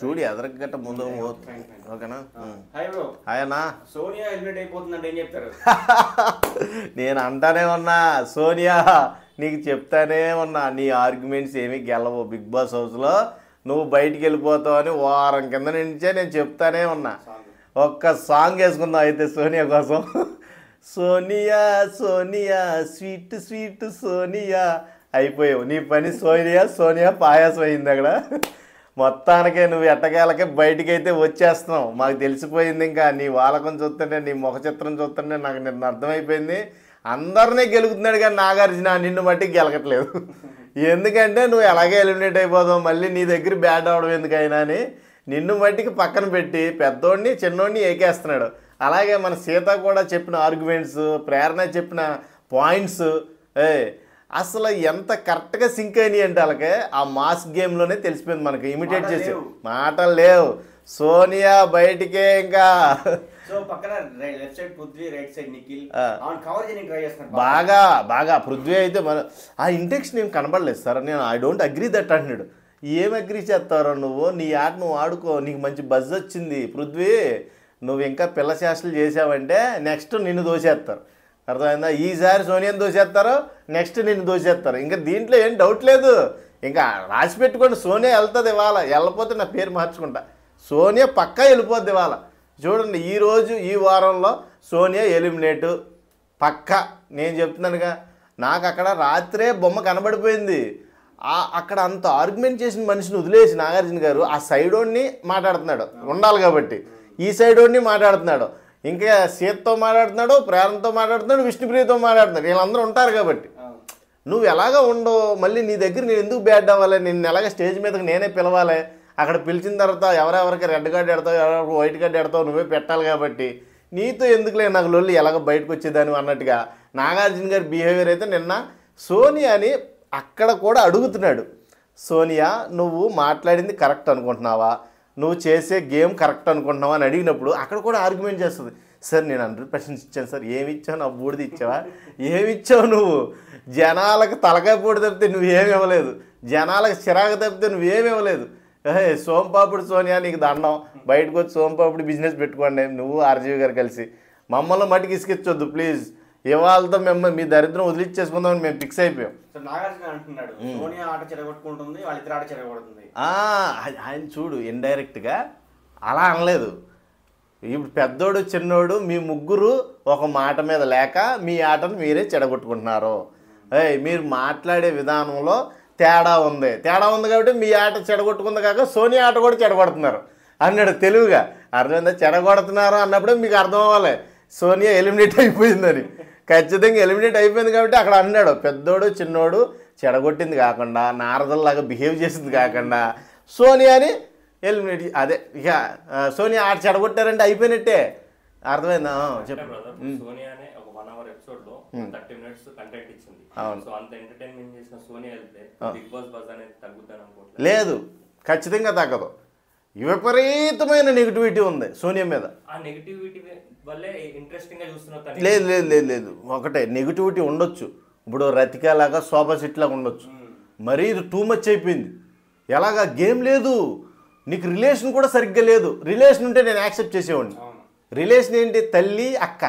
చూడు ఎదరగట్ట ముందు ఓకేనా. హాయ్ అన్నా. సోనియా ఎలిమినేట్ అయిపోతుందంటే ఏం చెప్తారు? నేను అంటానే ఉన్నా సోనియా, నీకు చెప్తానే ఉన్నా నీ ఆర్గ్యుమెంట్స్ ఏమీ గెలవు బిగ్ బాస్ హౌస్లో, నువ్వు బయటికి వెళ్ళిపోతావు అని వారం కింద నుంచే నేను చెప్తానే ఉన్నా. ఒక్క సాంగ్ వేసుకుందాం అయితే సోనియా కోసం. Sonia Sonia sweet sweet Sonia. అయిపోయావు నీ పని. సోనియా సోనియా పాయాసం అయింది అక్కడ. మొత్తానికే నువ్వు ఎట్టకేలకే బయటికి అయితే వచ్చేస్తున్నావు. మాకు తెలిసిపోయింది. ఇంకా నీ వాలకం చూస్తుంటే, నీ ముఖ చిత్రం చూస్తుంటే నాకు నిన్న అర్థమైపోయింది. అందరినీ గెలుగుతున్నాడు కానీ నాగార్జున నిన్ను మట్టికి గెలకట్లేదు. ఎందుకంటే నువ్వు ఎలాగే ఎలిమినేట్ అయిపోతావు, మళ్ళీ నీ దగ్గర బ్యాట్ అవడం ఎందుకైనా అని నిన్ను మట్టికి పక్కన పెట్టి పెద్దోడిని చిన్నోడిని ఏకేస్తున్నాడు. అలాగే మన సీత కూడా చెప్పిన ఆర్గ్యుమెంట్స్, ప్రేరణ చెప్పిన పాయింట్స్ అసలు ఎంత కరెక్ట్గా సింక్ అయినాయి అంటే అలాగే ఆ మాస్ గేమ్లోనే తెలిసిపోయింది మనకి. ఇమిటేట్ చేసి మాటలు లేవు. సోనియా బయటికే ఇంకా బాగా బాగా పృథ్వీ అయితే మన ఆ ఇంటెక్షన్ ఏం కనబడలేదు సార్. నేను ఐ డోంట్ అగ్రీ దట్ అంటున్నాడు. ఏం అగ్రీ చేస్తారో నువ్వు, నీ ఆట నువ్వు ఆడుకో, నీకు మంచి బజ్ వచ్చింది పృథ్వీ. నువ్వు ఇంకా పిల్ల చేష్టలు చేసావంటే నెక్స్ట్ నిన్ను దోసేస్తారు. అర్థమైందా? ఈసారి సోనియాని దోసేస్తారు, నెక్స్ట్ నిన్ను దోసేస్తారు. ఇంకా దీంట్లో ఏం డౌట్ లేదు. ఇంకా రాసి పెట్టుకోండి, సోనియా వెళ్తుంది ఇవాళ. వెళ్ళపోతే నా పేరు మార్చుకుంటా. సోనియా పక్కా వెళ్ళిపోద్ది ఇవాళ. చూడండి ఈరోజు ఈ వారంలో సోనియా ఎలిమినేటు పక్కా. నేను చెప్తున్నానుగా, నాకు అక్కడ రాత్రే బొమ్మ కనబడిపోయింది. అక్కడ అంత ఆర్గ్యుమెంట్ చేసిన మనిషిని వదిలేసి నాగార్జున గారు ఆ సైడోడిని మాట్లాడుతున్నాడు, ఉండాలి కాబట్టి ఈ సైడోడిని మాట్లాడుతున్నాడు, ఇంకా సీతతో మాట్లాడుతున్నాడు, ప్రేరణతో మాట్లాడుతున్నాడు, విష్ణుప్రియతో మాట్లాడుతున్నాడు. వీళ్ళందరూ ఉంటారు కాబట్టి నువ్వు ఎలాగ ఉండవు. మళ్ళీ నీ దగ్గర నేను ఎందుకు బ్యాడ్ అవ్వాలి? నిన్ను ఎలాగ స్టేజ్ మీదకి నేనే పిలవాలి. అక్కడ పిలిచిన తర్వాత ఎవరెవరికి రెడ్ కార్డు ఎడతావు, ఎవరెవరికి వైట్ కార్డు ఎడతావు నువ్వే పెట్టాలి. కాబట్టి నీతో ఎందుకులే నాకు లొల్లి, ఎలాగ బయటకు వచ్చేదాన్ని అన్నట్టుగా నాగార్జున గారి బిహేవియర్ అయితే నిన్న సోనియాని అక్కడ కూడా అడుగుతున్నాడు. సోనియా నువ్వు మాట్లాడింది కరెక్ట్ అనుకుంటున్నావా, నువ్వు చేసే గేమ్ కరెక్ట్ అనుకుంటున్నావా అని అడిగినప్పుడు అక్కడ కూడా ఆర్గ్యుమెంట్ చేస్తుంది. సార్ నేను 100% ఇచ్చాను సార్. ఏమి ఇచ్చావు? నా బూడిది ఇచ్చావా? ఏమి ఇచ్చావు నువ్వు? జనాలకు తలకాయ పూడి తప్పితే నువ్వేమి ఇవ్వలేదు, జనాలకు చిరాకు తప్పితే నువ్వేమి ఇవ్వలేదు. సోంపాపుడు సోనియా నీకు దండం. బయటకు వచ్చి సోంపాపుడు బిజినెస్ పెట్టుకోండి నువ్వు ఆర్జీవి గారు కలిసి. మమ్మల్ని మట్టికి ఇసుకిచ్చొద్దు ప్లీజ్. ఇవాళతో మేము మీ దరిద్రం వదిలిచ్చేసుకుందామని మేము ఫిక్స్ అయిపోయాం. ఆయన చూడు ఇండైరెక్ట్గా అలా అనలేదు. ఇప్పుడు పెద్దోడు చిన్నోడు మీ ముగ్గురు ఒక మాట మీద లేక మీ ఆటను మీరే చెడగొట్టుకుంటున్నారు. మీరు మాట్లాడే విధానంలో తేడా ఉంది కాబట్టి మీ ఆట చెడగొట్టుకుంది కాక సోనియా ఆట కూడా చెడగొడుతున్నారు అన్నాడు తెలుగుగా. అర్థమైందా? చెడగొడుతున్నారు అన్నప్పుడే మీకు అర్థం అవ్వాలి సోనియా ఎలిమినేట్ అయిపోయిందని. ఖచ్చితంగా ఎలిమినేట్ అయిపోయింది కాబట్టి అక్కడ అన్నాడు. పెద్దోడు చిన్నోడు చెడగొట్టింది కాకుండా, నారదల్లాగా బిహేవ్ చేసింది కాకుండా సోనియాని ఎలిమినేట్, అదే ఇక సోనియా ఆట చెడగొట్టారంటే అయిపోయినట్టే. అర్థమైందా? చెప్పండి. లేదు, ఖచ్చితంగా తగ్గదు. విపరీతమైన నెగిటివిటీ ఉంది సోనియా మీద. లేదు లేదు లేదు లేదు ఒకటే నెగిటివిటీ ఉండొచ్చు. ఇప్పుడు రతికా లాగా సోఫా సెట్ లాగా ఉండొచ్చు. మరీ ఇది టూ మచ్ అయిపోయింది. ఎలాగా గేమ్ లేదు, నీకు రిలేషన్ కూడా సరిగ్గా లేదు. రిలేషన్ ఉంటే నేను యాక్సెప్ట్ చేసేవాడిని. రిలేషన్ ఏంటి? తల్లి అక్క.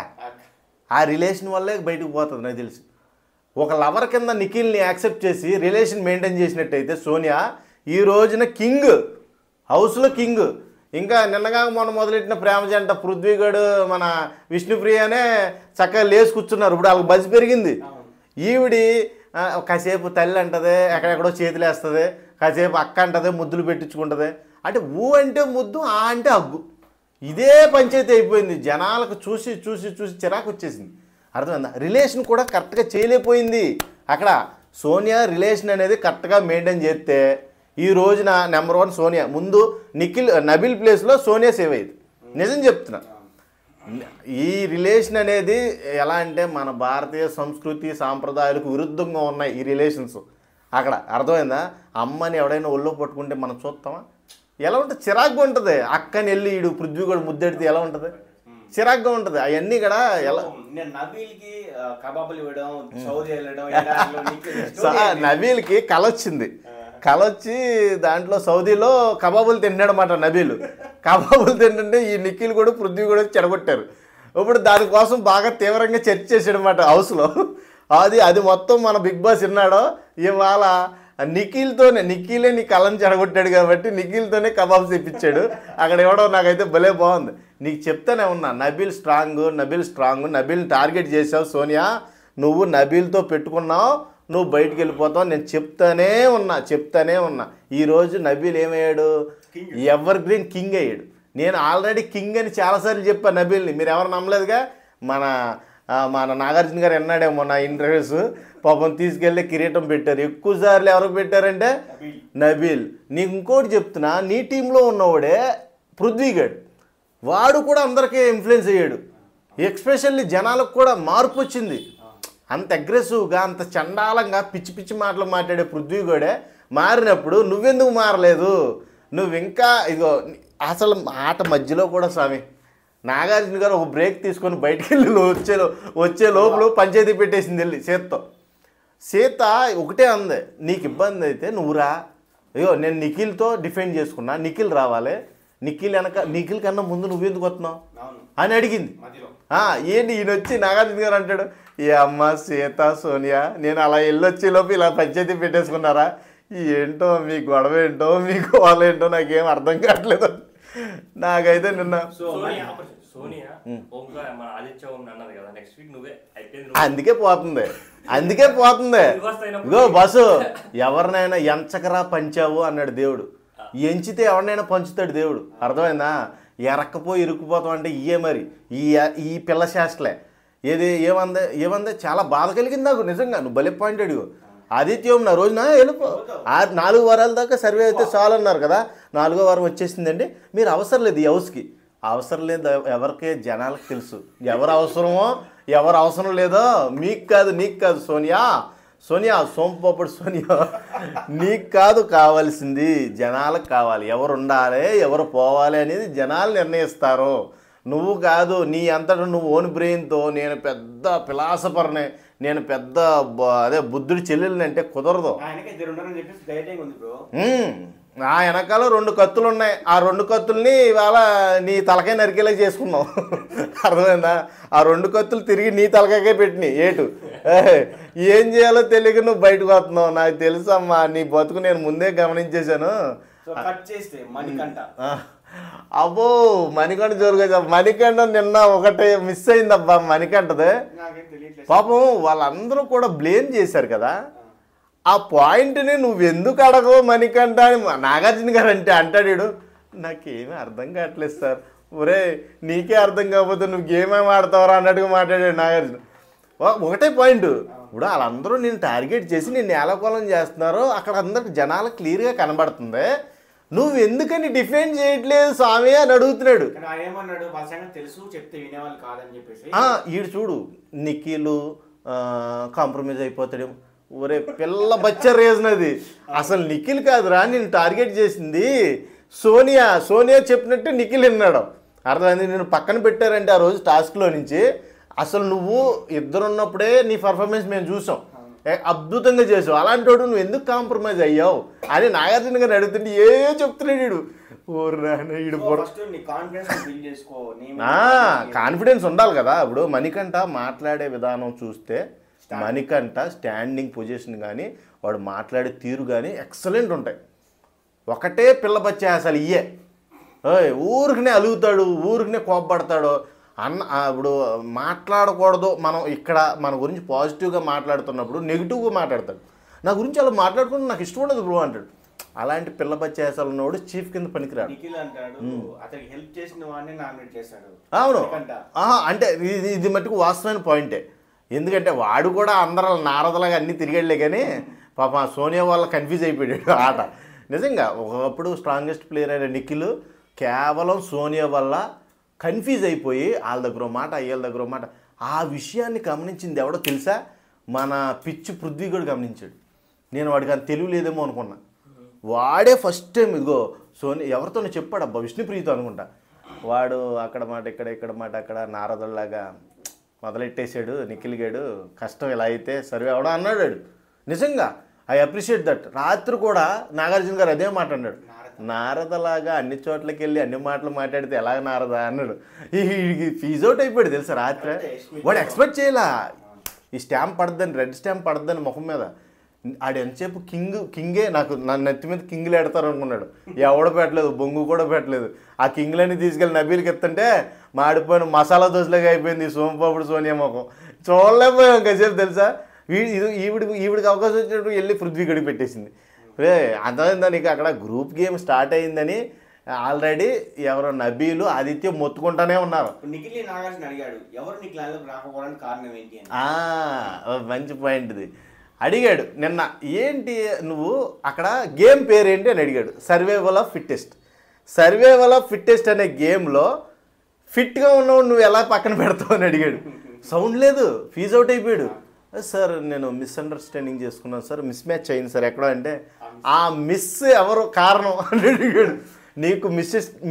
ఆ రిలేషన్ వల్లే బయటకు పోతుంది నాకు తెలిసి. ఒక లవర్ కింద నిఖిల్ని యాక్సెప్ట్ చేసి రిలేషన్ మెయింటైన్ చేసినట్టయితే సోనియా ఈ రోజున కింగ్, హౌస్లో కింగ్. ఇంకా నిన్నగా మొన్న మొదలెట్టిన ప్రేమ జంట పృథ్వీగడు మన విష్ణుప్రియనే చక్కగా లేచి కూర్చున్నారు. ఇప్పుడు వాళ్ళకి బజ్ పెరిగింది. ఈవిడి కాసేపు తల్లి అంటది, ఎక్కడెక్కడో చేతులు వేస్తుంది, కాసేపు అక్క అంటది, ముద్దులు పెట్టించుకుంటుంది. అంటే ఊ అంటే ముద్దు, ఆ అంటే అగ్గు. ఇదే పంచాయతీ అయిపోయింది. జనాలకు చూసి చూసి చూసి చిరాకు వచ్చేసింది. అర్థమైందా? రిలేషన్ కూడా కరెక్ట్గా చేయలేకపోయింది అక్కడ. సోనియా రిలేషన్ అనేది కరెక్ట్గా మెయింటైన్ చేస్తే ఈ రోజున నెంబర్ 1 సోనియా. ముందు నబిల్ ప్లేస్లో సోనియా సేవ్ అయ్యేది. నిజం చెప్తున్నా. ఈ రిలేషన్ అనేది ఎలా అంటే మన భారతీయ సంస్కృతి సాంప్రదాయాలకు విరుద్ధంగా ఉన్నాయి ఈ రిలేషన్స్ అక్కడ. అర్థమైందా? అమ్మని ఎవడైనా ఒళ్ళో పట్టుకుంటే మనం చూస్తామా? ఎలా ఉంటుంది? చిరాగ్గా ఉంటుంది. అక్కని వెళ్ళి ఈడు పృథ్వీ కూడా ముద్దెడితే ఎలా ఉంటుంది? చిరాగ్గా ఉంటుంది. అవన్నీ కూడా ఎలా నబీల్కి కళ వచ్చింది. కల వచ్చి దాంట్లో సౌదీలో కబాబులు తిన్నాడన్నమాట నబీలు. కబాబులు తింటుంటే ఈ నిఖిల్ కూడా పృథ్వీ కూడా చెడగొట్టారు. ఇప్పుడు దానికోసం బాగా తీవ్రంగా చర్చ చేశాడనమాట హౌస్లో. అది మొత్తం మన బిగ్ బాస్ విన్నాడో ఇవాళ నిఖిలే నీ కళ్ళని చెడగొట్టాడు కాబట్టి నిఖిల్తోనే కబాబ్స్ తెప్పించాడు. అక్కడ ఇవ్వడం నాకైతే భలే బాగుంది. నీకు చెప్తానే ఉన్నా, నబీల్ స్ట్రాంగ్, నబీల్ని టార్గెట్ చేసావు సోనియా, నువ్వు నబీల్తో పెట్టుకున్నావు, నువ్వు బయటికి వెళ్ళిపోతావు. నేను చెప్తానే ఉన్నా. ఈరోజు నబీల్ ఏమయ్యాడు? ఎవర్ గ్రీన్ కింగ్ అయ్యాడు. నేను ఆల్రెడీ కింగ్ అని చాలాసార్లు చెప్పాను నబీల్ని, మీరు ఎవరు నమ్మలేదుగా. మన నాగార్జున గారు ఎన్నాడేమో నా ఇంటర్వ్యూస్, పాపం తీసుకెళ్ళి కిరీటం పెట్టారు. ఎక్కువసార్లు ఎవరికి పెట్టారంటే నబీల్. నీకు ఇంకోటి చెప్తున్నా, నీ టీంలో ఉన్నవాడే పృథ్వీగఢ్, వాడు కూడా అందరికీ ఇన్ఫ్లుయెన్స్ అయ్యాడు. ఎక్స్పెషల్లీ జనాలకు కూడా మార్పు వచ్చింది. అంత అగ్రెసివ్గా, అంత చండాలంగా పిచ్చి పిచ్చి మాటలు మాట్లాడే పృథ్వీగఢే మారినప్పుడు నువ్వెందుకు మారలేదు? నువ్వు ఇంకా ఇదిగో అసలు ఆట మధ్యలో కూడా స్వామి నాగార్జున గారు ఒక బ్రేక్ తీసుకొని బయటికి వెళ్ళి వచ్చే లోపల పంచాయతీ పెట్టేసింది వెళ్ళి సీత ఒకటే అంది, నీకు ఇబ్బంది అయితే నువ్వురా, అయ్యో నేను నిఖిల్తో డిఫెండ్ చేసుకున్నా, నిఖిల్ రావాలి, నిఖిల్ కన్నా ముందు నువ్వెందుకు వస్తున్నావు అని అడిగింది. ఏంటి ఈయన వచ్చి నాగార్జున గారు అంటాడు, ఏ అమ్మ సీత సోనియా నేను అలా వెళ్ళొచ్చేలోపు ఇలా పంచాయతీ పెట్టేసుకున్నారా? ఏంటో మీ గొడవ ఏంటో మీ గోల ఏంటో నాకేం అర్థం కావట్లేదు. నాకైతే నిన్న అందుకే పోతుంది ఇగో బస్సు. ఎవరినైనా ఎంచకరా పంచావు అన్నాడు దేవుడు, ఎంచితే ఎవరినైనా పంచుతాడు దేవుడు. అర్థమైందా? ఎరక్కపోయి ఇరుక్కుపోతాం అంటే ఇయే మరి ఈ పిల్ల శాస్త్రలే. ఏమందే చాలా బాధ కలిగింది నాకు నిజంగా. నువ్వు భలే పాయింట్ అడిగు. ఆదిత్యం నా రోజున వెళ్ళిపో 4 వారాల దాకా సర్వే అయితే చాలు అన్నారు కదా, 4వ వారం వచ్చేసిందండి. మీరు అవసరం లేదు ఈ హౌస్కి, అవసరం లేదు ఎవరికే జనాలకు తెలుసు ఎవరు అవసరమో ఎవరు అవసరం లేదో. నీకు కాదు సోనియా సోంపోపడు సోనియా, నీకు కాదు కావాల్సింది, జనాలకు కావాలి. ఎవరు ఉండాలి ఎవరు పోవాలి అనేది జనాలు నిర్ణయిస్తారు, నువ్వు కాదు. నీ అంతటా నువ్వు ఓన్ బ్రెయిన్తో నేను పెద్ద ఫిలాసఫర్ని, నేను పెద్ద బుద్ధుడి చెల్లెల్ని అంటే కుదరదు. ఆ వెనకాల 2 కత్తులు ఉన్నాయి, ఆ 2 కత్తుల్ని ఇవాళ నీ తలకాయ నరికేలా చేసుకున్నావు. అర్థమైందా? ఆ 2 కత్తులు తిరిగి నీ తలకాయకే పెట్టినాయి ఏటు. ఏం చేయాలో తెలియక నువ్వు బయటకు వస్తున్నావు. నాకు తెలుసమ్మా నీ బతుకు, నేను ముందే గమనించేశాను. అబ్బో మణికంఠ జోరుగా మణికంఠ నిన్న ఒకటే మిస్ అయిందబ్బా మణికంఠదే. పాపం వాళ్ళందరూ కూడా బ్లేమ్ చేశారు కదా, ఆ పాయింట్ని నువ్వెందుకు అడగవు మణికంఠ అని నాగార్జున గారు అంటాడు. నాకేమీ అర్థం కావట్లేదు సార్. ఒరే నీకే అర్థం కాకపోతే నువ్వు గేమేమి ఆడతావరా అన్నట్టుగా మాట్లాడాడు నాగార్జున. ఒకటే పాయింట్, ఇప్పుడు వాళ్ళందరూ నేను టార్గెట్ చేసి నేను నేలకోలం చేస్తున్నారు, అక్కడ అందరికి జనాలకు క్లియర్గా కనబడుతుంది, నువ్వు ఎందుకని డిఫెండ్ చేయట్లేదు స్వామి అని అడుగుతున్నాడు. ఈడు చూడు నిఖిల్ కాంప్రమైజ్ అయిపోతాడు. ఒరే పిల్ల బచ్చ రీజన్ అది. అసలు నిఖిల్ కాదురా నేను టార్గెట్ చేసింది సోనియా చెప్పినట్టు నిఖిల్ విన్నాడు. అర్థమైంది? నేను పక్కన పెట్టారంటే ఆ రోజు టాస్క్లో నుంచి అసలు నువ్వు ఇద్దరున్నప్పుడే నీ పర్ఫార్మెన్స్ మేము చూసాం, అద్భుతంగా చేసావు. అలాంటి వాడు నువ్వు ఎందుకు కాంప్రమైజ్ అయ్యావు అని నాగార్జున గారిని అడుగుతుంటే చెప్తున్నాడు కాన్ఫిడెన్స్ ఉండాలి కదా. ఇప్పుడు మణికంఠ మాట్లాడే విధానం చూస్తే మణికంఠ స్టాండింగ్ పొజిషన్ కానీ వాడు మాట్లాడే తీరు కానీ ఎక్సలెంట్ ఉంటాయి. ఒకటే పిల్లబచ్చే అసలు ఊరికనే అలుగుతాడు, ఊరికనే కోపపడతాడు. ఇప్పుడు మాట్లాడకూడదు, మనం ఇక్కడ మన గురించి పాజిటివ్గా మాట్లాడుతున్నప్పుడు నెగిటివ్గా మాట్లాడతాడు. నా గురించి అలా మాట్లాడుకుంటే నాకు ఇష్టం ఉండదు బ్రో అంటాడు. అలాంటి పిల్ల బచ్చేసాలు ఉన్నవాడు చీఫ్ కింద పనికిరాడు. అవును, అంటే ఇది మట్టుకు వాస్తవమైన పాయింటే. ఎందుకంటే వాడు కూడా అందరూ నారదలాగా అన్నీ తిరిగాడులే, కానీ పాప సోనియా వల్ల కన్ఫ్యూజ్ అయిపోయాడు ఆట. నిజంగా ఒకప్పుడు స్ట్రాంగెస్ట్ ప్లేయర్ అయిన నిఖిల్ కేవలం సోనియా వల్ల కన్ఫ్యూజ్ అయిపోయి వాళ్ళ దగ్గర మాట వీళ్ళ దగ్గర మాట. ఆ విషయాన్ని గమనించింది ఎవడో తెలుసా? మన పిచ్చి పృథ్వీ కూడా గమనించాడు. నేను వాడికి అంత తెలివి లేదేమో అనుకున్నా. వాడే ఫస్ట్ టైం ఇదిగో ఎవరితోనే చెప్పాడు అబ్బా, విష్ణుప్రియతో అనుకుంటా. వాడు అక్కడ మాట ఇక్కడ మాట అక్కడ నారదల్లాగా మొదలెట్టేశాడు నిఖిల్ గాడు. కష్టం ఇలా అయితే సర్వే అవడం అన్నాడు. నిజంగా ఐ అప్రిషియేట్ దట్. రాత్రి కూడా నాగార్జున గారు అదే మాట అన్నాడు, నారదలాగా అన్ని చోట్లకి వెళ్ళి అన్ని మాటలు మాట్లాడితే ఎలాగ నారదా అన్నాడు. ఈ ఫీజ్ అవుట్ అయిపోయాడు తెలుసా రాత్రి. వాడు ఎక్స్పెక్ట్ చేయలా ఈ స్టాంప్ పడద్దని, రెడ్ స్టాంప్ పడద్దని ముఖం మీద. ఆడు ఎంతసేపు కింగే నాకు నన్ను నెత్తి మీద కింగులు ఎడతారు అనుకున్నాడు. ఎవడ పెట్టలేదు, బొంగు కూడా పెట్టలేదు. ఆ కింగులన్నీ తీసుకెళ్ళి నబీలకి ఎత్తుంటే మాడిపోయిన మసాలా దోశలాగా అయిపోయింది సోంపాపుడు సోనియా ముఖం. చూడలేకపోయాం కాసేపు తెలుసా. ఈవిడికి అవకాశం వచ్చినట్టు వెళ్ళి పృథ్వీ గడికి పెట్టేసింది. అర్థమైందా నీకు? అక్కడ గ్రూప్ గేమ్ స్టార్ట్ అయిందని ఆల్రెడీ ఎవరో నబీలు ఆదిత్య మొత్తుకుంటానే ఉన్నారు. నిఖిల్ నాగార్జున అడిగాడు ఎవరు నీకు లైన్లోకి రాకపోవడానికి కారణం ఏంటి అని. మంచి పాయింట్ ఇది. అడిగాడు నిన్న, ఏంటి నువ్వు అక్కడ గేమ్ పేరేంటి అని అడిగాడు. Survival of fittest. Survival of fittest అనే గేమ్లో ఫిట్గా ఉన్నావు నువ్వు ఎలా పక్కన పెడతావు అని అడిగాడు. సౌండ్ లేదు, ఫీజ్ అవుట్ అయిపోయాడు. సార్ నేను మిస్అండర్స్టాండింగ్ చేసుకున్నాను సార్, మిస్ మ్యాచ్ అయింది సార్ ఎక్కడో అంటే, ఆ మిస్ ఎవరు కారణం అని అడిగాడు. నీకు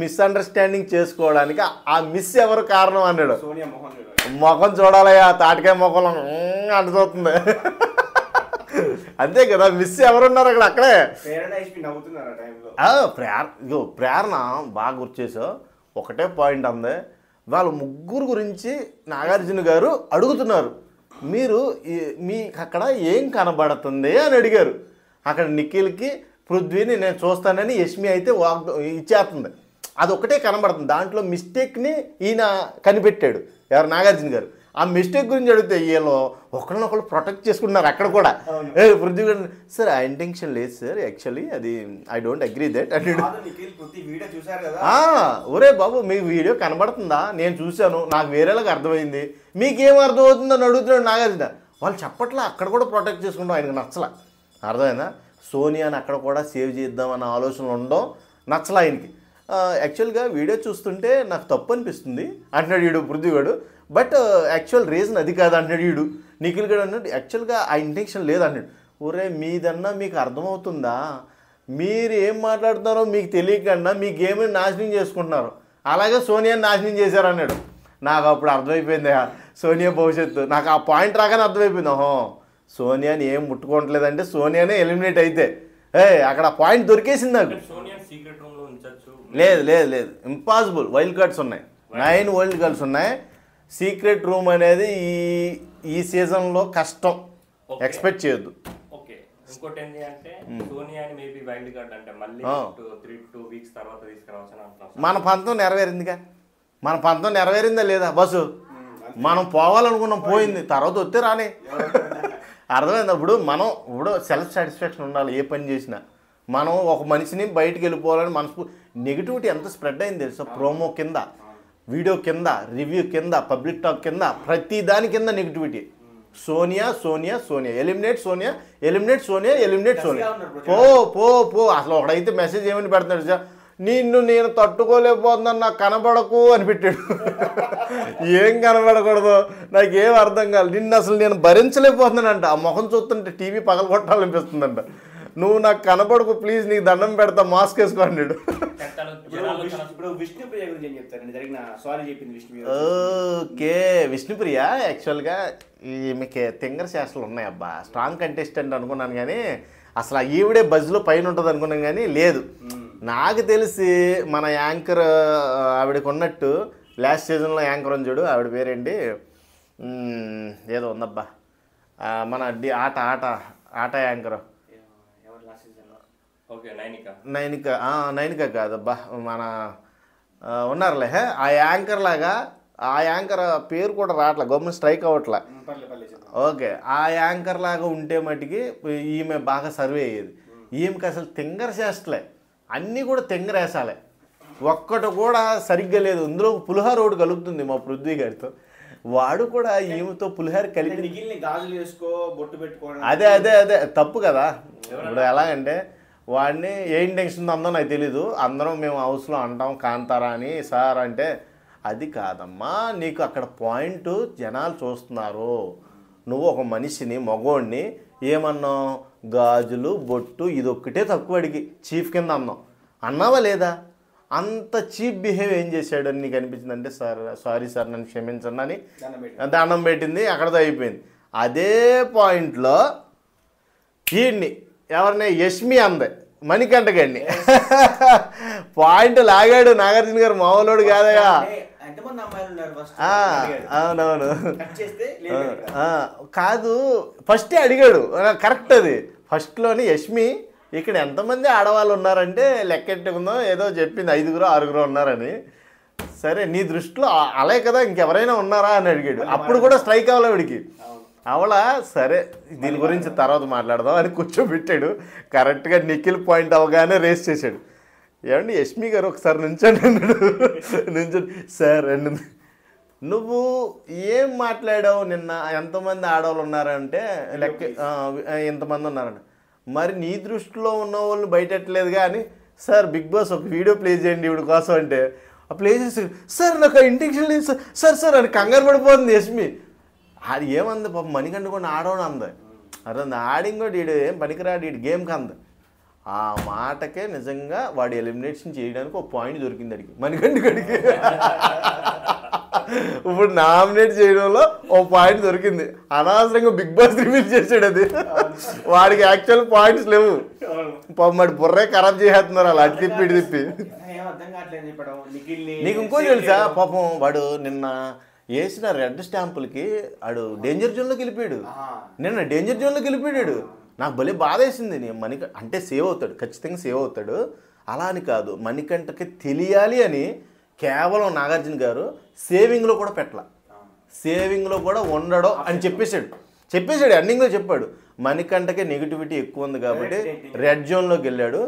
మిస్అండర్స్టాండింగ్ చేసుకోవడానికి ఆ మిస్ ఎవరు కారణం అన్నాడు. ముఖం చూడాలయ్యా, తాటికాయ ముఖం అంటుతుంది. అంతే కదా, మిస్ ఎవరున్నారు అక్కడ? అక్కడే ప్రేరణ బాగా గుర్తు చేసావు. ఒకటే పాయింట్ అందే, వాళ్ళ ముగ్గురు గురించి నాగార్జున గారు అడుగుతున్నారు, మీరు మీకు అక్కడ ఏం కనబడుతుంది అని అడిగారు. అక్కడ నిఖిల్కి పృథ్వీని నేను చూస్తానని యష్మి అయితే ఇచ్చేస్తుంది. అది ఒకటే కనబడుతుంది. దాంట్లో మిస్టేక్ని ఈయన కనిపెట్టాడు, ఎవరు నాగార్జున గారు. ఆ మిస్టేక్ గురించి అడిగితే వీళ్ళు ఒకరినొకరు ప్రొటెక్ట్ చేసుకుంటున్నారు అక్కడ కూడా. పృథ్వీ గారు సార్ ఆ ఇంటెన్షన్ లేదు సార్, యాక్చువల్లీ అది ఐ డోంట్ అగ్రీ దట్ అన్నాడు. ఒరే బాబు మీకు వీడియో కనబడుతుందా? నేను చూశాను, నాకు వేరేలాగా అర్థమైంది, మీకేం అర్థమవుతుందని అడుగుతున్నాడు నాగార్జున. వాళ్ళు చెప్పట్లా, అక్కడ కూడా ప్రొటెక్ట్ చేసుకుంటాం, ఆయనకు నచ్చలా. అర్థమైందా? సోనియాని అక్కడ కూడా సేవ్ చేద్దామన్న ఆలోచనలు ఉండడం నచ్చలా ఆయనకి. యాక్చువల్గా వీడియో చూస్తుంటే నాకు తప్పు అనిపిస్తుంది అంటున్నాడు వీడు పృథ్వీగాడు. బట్ యాక్చువల్ రీజన్ అది కాదు అంటున్నాడు వీడు. నిఖిల్ గడు అన్నాడు యాక్చువల్గా ఆ ఇంటెన్షన్ లేదు అన్నాడు. ఒరే మీదన్నా మీకు అర్థమవుతుందా? మీరు ఏం మాట్లాడుతున్నారో మీకు తెలియకుండా మీ గేమ్ని నాశనం చేసుకుంటున్నారు, అలాగే సోనియాని నాశనం చేశారు అన్నాడు. నాకు అప్పుడు అర్థమైపోయింది సోనియా భవిష్యత్తు. నాకు ఆ పాయింట్ రాగానే అర్థమైపోయింది, ఓహో సోనియాని ఏం ముట్టుకోవట్లేదంటే సోనియానే ఎలిమినేట్ అయితే అక్కడ పాయింట్ దొరికేసింది నాకు. లేదు లేదు లేదు, ఇంపాసిబుల్. వైల్డ్ కార్డ్స్ ఉన్నాయి, 9 వైల్డ్ కార్డ్స్ ఉన్నాయి. సీక్రెట్ రూమ్ అనేది ఈ సీజన్లో కష్టం, ఎక్స్పెక్ట్ చేయొద్దు. ఇంకోటి ఏంటి అంటే సోనియాని మేబీ వైల్డ్ కార్డ్ అంటే మళ్ళీ 2 వీక్స్ తర్వాత తీసుకురావచ్చు అంటున్నాం. మన పంతం నెరవేరిందిగా, మన పంతం నెరవేరిందా లేదా బస్సు? మనం పోవాలనుకున్నాం, పోయింది, తర్వాత వస్తే రాని. అర్థమైంది? ఇప్పుడు సెల్ఫ్ సాటిస్ఫాక్షన్ ఉండాలి ఏ పని చేసినా. మనం ఒక మనిషిని బయటికి వెళ్ళిపోవాలని మనసు నెగిటివిటీ ఎంత స్ప్రెడ్ అయింది తెలుసా? ప్రోమో కింద, వీడియో కింద, రివ్యూ కింద, పబ్లిక్ టాక్ కింద, ప్రతి దాని కింద negativity. Sonia Sonia Sonia, eliminate Sonia, eliminate Sonia, eliminate Sonia. పో అసలు ఒకడైతే మెసేజ్ ఏమని పెడుతున్నాడు సార్, నేను తట్టుకోలేకపోతున్నాను నాకు కనబడకు అని పెట్టాడు. ఏం కనబడకూడదు నాకేం అర్థం కాదు, నిన్ను అసలు నేను భరించలేకపోతున్నానంట. ఆ ముఖం చూస్తుంటే టీవీ పగల కొట్టాలనిపిస్తుందంట. నువ్వు నాకు కనపడకు ప్లీజ్, నీకు దండం పెడతా, మాస్క్ వేసుకో అన్నాడు. ఓకే విష్ణుప్రియ యాక్చువల్గా ఈమెకి తింగర శాస్త్రాలు ఉన్నాయి అబ్బా. స్ట్రాంగ్ కంటెస్టెంట్ అనుకున్నాను కానీ అసలు ఈవిడే బజ్లో పైన ఉంటుంది అనుకున్నాను కానీ లేదు. నాకు తెలిసి మన యాంకర్ ఆవిడకి ఉన్నట్టు లాస్ట్ సీజన్లో యాంకర్ అని చూడు, ఆవిడ పేరేంటి ఏదో ఉందబ్బా, మన ఆట యాంకర్ నైనిక కాదబ్బా, మన ఉన్నారులే ఆ యాంకర్ లాగా. ఆ యాంకర్ పేరు కూడా రావట్లే, గవర్నమెంట్ స్ట్రైక్ అవ్వట్లే. ఓకే, ఆ యాంకర్ లాగా ఉంటే మటుకి ఈమె బాగా సర్వే అయ్యేది. ఈమెకి అసలు తింగర చేస్తలే, అన్నీ కూడా తింగరేసాలే, ఒక్కటి కూడా సరిగ్గా లేదు. ఇందులో పులిహార ఒకటి కలుగుతుంది మా పృథ్వీ గారితో, వాడు కూడా ఈమెతో పులిహార కలిపి అదే అదే అదే తప్పు కదా. ఇప్పుడు ఎలాగంటే వాడిని ఏ ఇంటెన్షన్ ఉందో నాకు తెలీదు, అందరం మేము హౌస్లో అంటాం కాంతారా అని సార్ అంటే, అది కాదమ్మా నీకు అక్కడ పాయింట్ జనాలు చూస్తున్నారు. నువ్వు ఒక మనిషిని మగోడిని ఏమన్నావు, గాజులు బొట్టు ఇదొక్కటే తక్కువ అడిగి చీఫ్ కింద అన్నావా లేదా? అంత చీప్ బిహేవ్ ఏం చేశాడని నీకు అనిపించింది అంటే, సారీ సార్ నన్ను క్షమించండి అని దండం పెట్టింది, అక్కడతో అయిపోయింది. అదే పాయింట్లో వీడిని ఎవరిని యష్మి అంది మణికంఠ గడిని పాయింట్ లాగాడు నాగార్జున గారు మామూలుడు కాదయా. ఎంతమంది అమ్మాయిలు ఉన్నారు ఫస్ట్ అవునవును కట్ చేస్తే లేదు ఇక్కడ. కాదు ఫస్టే అడిగాడు కరెక్ట్ అది ఫస్ట్లోని యష్మి ఇక్కడ ఎంతమంది ఆడవాళ్ళు ఉన్నారంటే లెక్కెట్టుకుందాం ఏదో చెప్పింది 5గురో 6గురో ఉన్నారని. సరే నీ దృష్టిలో అలే కదా ఇంకెవరైనా ఉన్నారా అని అడిగాడు. అప్పుడు కూడా స్ట్రైక్ అవ్వాలి వీడికి అవలా. సరే దీని గురించి తర్వాత మాట్లాడదాం అని కూర్చోబెట్టాడు. కరెక్ట్గా నిఖిల్ పాయింట్ అవగానే రేస్ చేశాడు. ఏమండి యష్మి గారు ఒకసారి నుంచండి అన్నాడు. నుంచండి సార్ అండి. నువ్వు ఏం మాట్లాడావు నిన్న ఎంతమంది ఆడవాళ్ళు ఉన్నారంటే లెక్క ఇంతమంది ఉన్నారంట. మరి నీ దృష్టిలో ఉన్న వాళ్ళు బయటట్లేదుగా అని సార్ బిగ్ బాస్ ఒక వీడియో ప్లే చేయండి ఇవిడి కోసం అంటే ఆ ప్లే చేసి సార్ నాకు ఇంటెన్షన్ లేదు సార్ సార్ అని కంగారు పడిపోతుంది యష్మి. అది ఏమంది పాపం మణికంఠ కూడా ఆడవడం అంది. అరే ఆడింగోటి వీడు ఏం పనికిరాడు వీడు గేమ్కి అంది. ఆ మాటకే నిజంగా వాడు ఎలిమినేషన్ చేయడానికి ఒక పాయింట్ దొరికింది అడిగి మణికంఠ గడికి. ఇప్పుడు నామినేట్ చేయడంలో ఓ పాయింట్ దొరికింది. అనవసరంగా బిగ్ బాస్ రివీల్ చేసాడు అది. వాడికి యాక్చువల్ పాయింట్స్ లేవు పాపం వాడి బుర్రే ఖరాబ్ చేసేస్తున్నారు అలా అటు తిప్పి ఇటు తిప్పి. నీకు ఇంకో తెలుసా పాపం వాడు నిన్న వేసిన రెడ్ స్టాంపులకి వాడు డేంజర్ జోన్లోకి వెళ్ళిపోయాడు. నిన్న డేంజర్ జోన్లోకి వెళ్ళిపోయాడు. నాకు భలే బాధ వేసింది. అంటే సేవ్ అవుతాడు ఖచ్చితంగా సేవ్ అవుతాడు అలా అని కాదు మణికంఠకి తెలియాలి అని కేవలం నాగార్జున గారు సేవింగ్లో కూడా పెట్టాల సేవింగ్లో కూడా ఉండడం అని చెప్పేశాడు ఎండింగ్లో చెప్పాడు. మణికంఠకే నెగిటివిటీ ఎక్కువ ఉంది కాబట్టి రెడ్ జోన్లోకి వెళ్ళాడు.